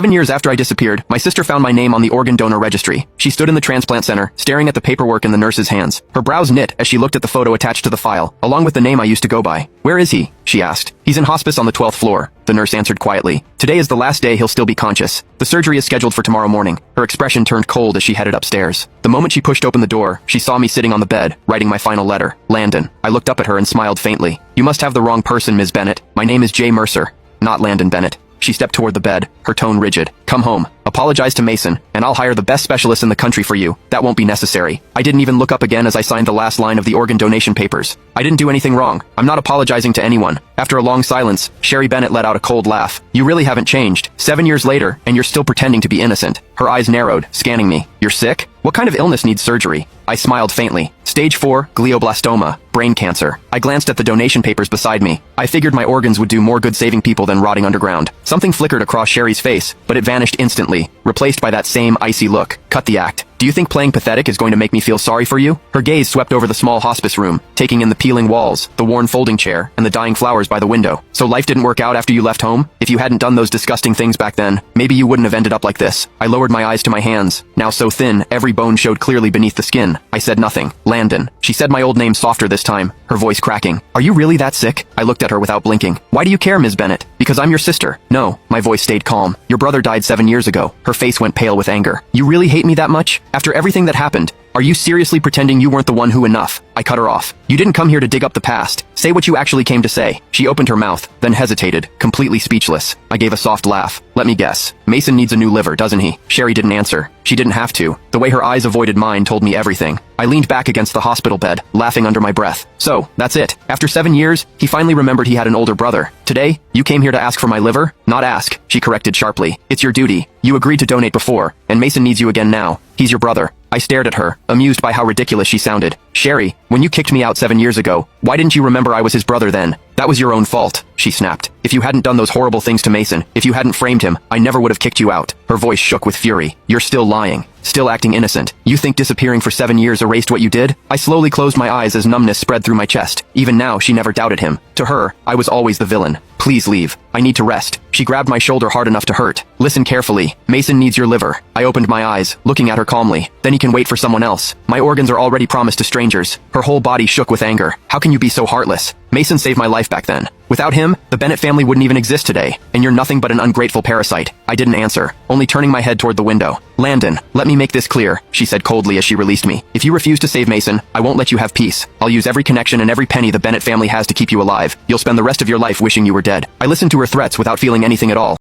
7 years after I disappeared, my sister found my name on the organ donor registry. She stood in the transplant center, staring at the paperwork in the nurse's hands. Her brows knit as she looked at the photo attached to the file, along with the name I used to go by. "Where is he?" she asked. "He's in hospice on the 12th floor," the nurse answered quietly. "Today is the last day he'll still be conscious. The surgery is scheduled for tomorrow morning." Her expression turned cold as she headed upstairs. The moment she pushed open the door, she saw me sitting on the bed, writing my final letter. Landon. I looked up at her and smiled faintly. "You must have the wrong person, Ms. Bennett. My name is Jay Mercer, not Landon Bennett." She stepped toward the bed, her tone rigid. "Come home. Apologize to Mason, and I'll hire the best specialist in the country for you. That won't be necessary." I didn't even look up again as I signed the last line of the organ donation papers. I didn't do anything wrong. I'm not apologizing to anyone. After a long silence, Sherry Bennett let out a cold laugh. "You really haven't changed. 7 years later, and you're still pretending to be innocent." Her eyes narrowed, scanning me. "You're sick? What kind of illness needs surgery?" I smiled faintly. "Stage 4, glioblastoma, brain cancer." I glanced at the donation papers beside me. I figured my organs would do more good saving people than rotting underground. Something flickered across Sherry's face, but it vanished instantly, replaced by that same icy look. "Cut the act. Do you think playing pathetic is going to make me feel sorry for you?" Her gaze swept over the small hospice room, taking in the peeling walls, the worn folding chair, and the dying flowers by the window. "So life didn't work out after you left home? If you hadn't done those disgusting things back then, maybe you wouldn't have ended up like this." I lowered my eyes to my hands, now so thin, every bone showed clearly beneath the skin. I said nothing. "Landon." She said my old name softer this time, her voice cracking. "Are you really that sick?" I looked at her without blinking. "Why do you care, Ms. Bennett?" "Because I'm your sister." "No." My voice stayed calm. "Your brother died 7 years ago." Her face went pale with anger. "You really hate me that much? After everything that happened? Are you seriously pretending you weren't the one who enough?" I cut her off. "You didn't come here to dig up the past. Say what you actually came to say." She opened her mouth, then hesitated, completely speechless. I gave a soft laugh. "Let me guess. Mason needs a new liver, doesn't he?" Sherry didn't answer. She didn't have to. The way her eyes avoided mine told me everything. I leaned back against the hospital bed, laughing under my breath. "So, that's it. After 7 years, he finally remembered he had an older brother. Today, you came here to ask for my liver?" "Not ask," she corrected sharply. "It's your duty. You agreed to donate before, and Mason needs you again now. He's your brother." I stared at her, amused by how ridiculous she sounded. "Sherry, when you kicked me out 7 years ago, why didn't you remember I was his brother then?" "That was your own fault," she snapped. "If you hadn't done those horrible things to Mason, if you hadn't framed him, I never would have kicked you out." Her voice shook with fury. "You're still lying. Still acting innocent. You think disappearing for 7 years erased what you did?" I slowly closed my eyes as numbness spread through my chest. Even now, she never doubted him. To her, I was always the villain. "Please leave. I need to rest." She grabbed my shoulder hard enough to hurt. "Listen carefully. Mason needs your liver." I opened my eyes, looking at her calmly. "Then he can wait for someone else. My organs are already promised to strangers." Her whole body shook with anger. "How can you be so heartless? Mason saved my life back then. Without him, the Bennett family wouldn't even exist today, and you're nothing but an ungrateful parasite." I didn't answer, only turning my head toward the window. "Landon, let me make this clear," she said coldly as she released me. "If you refuse to save Mason, I won't let you have peace. I'll use every connection and every penny the Bennett family has to keep you alive. You'll spend the rest of your life wishing you were dead." I listened to her threats without feeling anything at all.